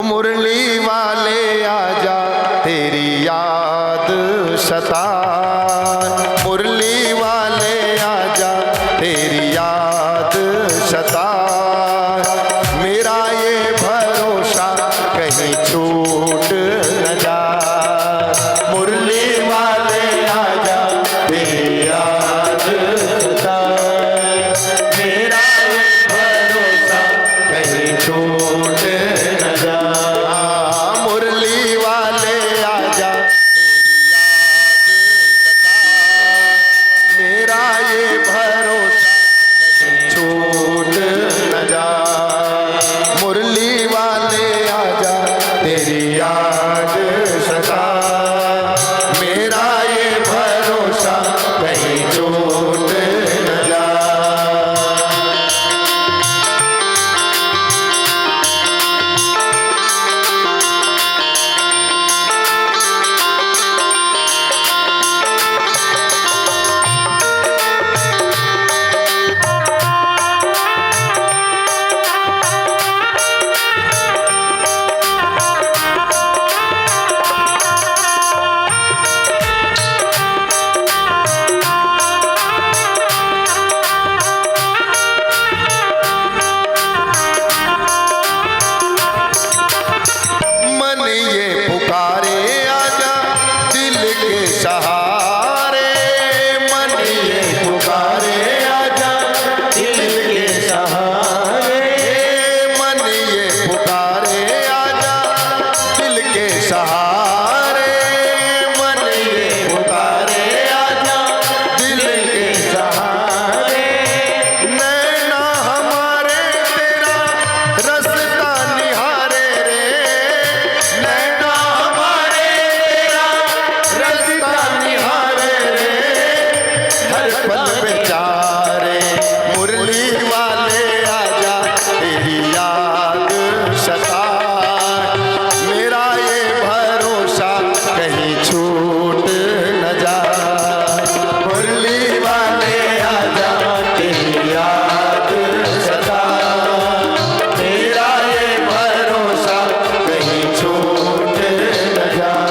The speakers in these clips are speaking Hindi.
मुरली वाले आजा तेरी याद सताए, मुरली वाले आजा तेरी याद सताए, मेरा ये भरोसा कहीं छूट न जाए। मुरली वाले आजा तेरी याद सताए, मेरा ये भरोसा कहीं छूट न जाए। मुरली वाले आजा तेरी याद सताए, मेरा ये भरोसा कहीं छूट न जाए। मुरली वाले आजा तेरी याद सताए, मेरा ये भरोसा कहीं छूट न जाए। मन ये पुकारे आजा दिल के सहारे, मन ये पुकारे आजा दिल के सहारे, मन ये पुकारे आजा दिल के सहारे, मन ये पुकारे आजा दिल के सहारे, नैना हमारे तेरा रास्ता निहारे रे, नैना हमारे तेरा रास्ता निहारे रे, हर पल बेचारे। मुरली वाले आजा तेरी याद सताए, मेरा ये भरोसा कहीं छूट न जाए। मुरली वाले आजा तेरी याद सताए, मेरा ये भरोसा कहीं छूट न जाए।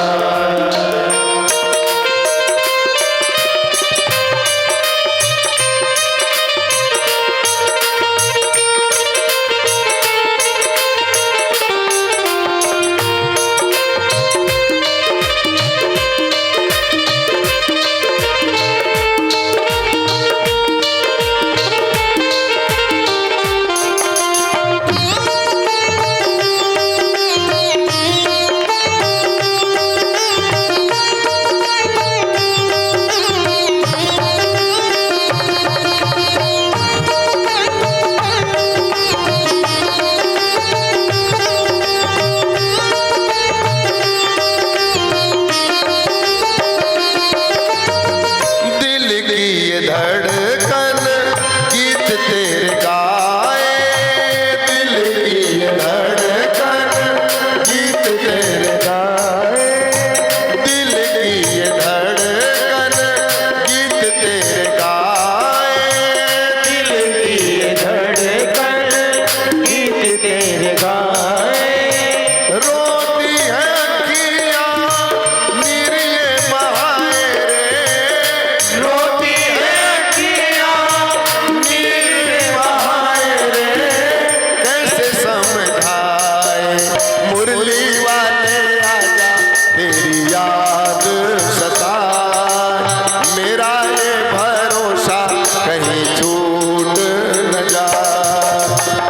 दिल की ये धड़कन गीत तेरे गाए, दिल की ये धड़कन गीत तेरे गाए, दिल की ये धड़कन गीत तेरे गाए, दिल की ये धड़कन गीत तेरे गाए, रोती है अखियाँ नीर ये बहाए रे, रोती है अखियाँ नीर बहाए रे, कैसे समझाए। मुरली वाले आजा तेरी याद सताए, मेरा ये भरोसा कहीं छूट न जाए।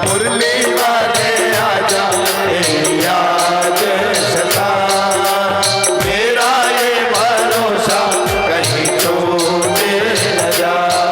मुरली वाले आजा तेरी याद सताए, मेरा ये भरोसा कहीं छूट न जाए।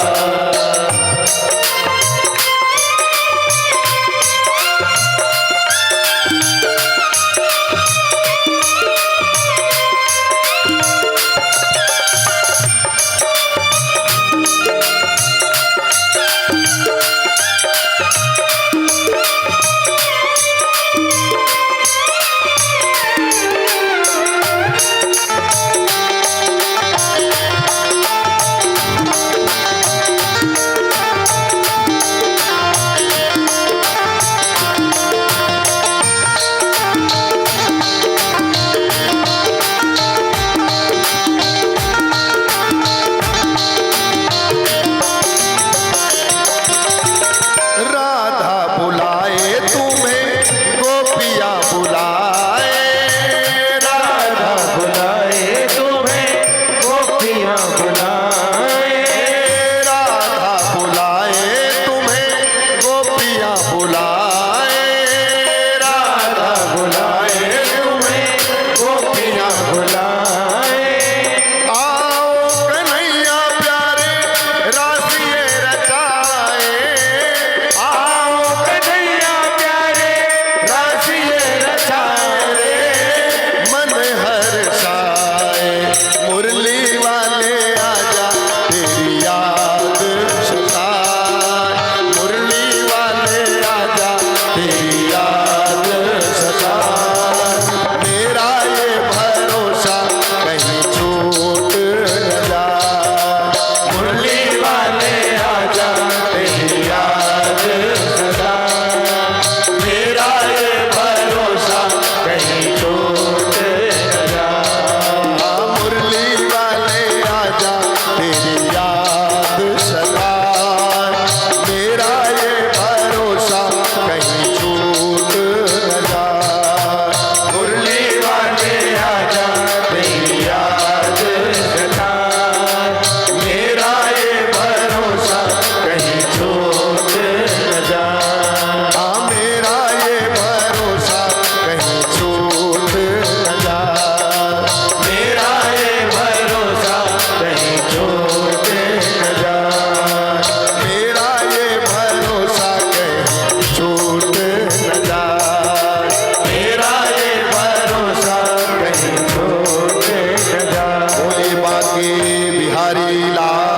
लाए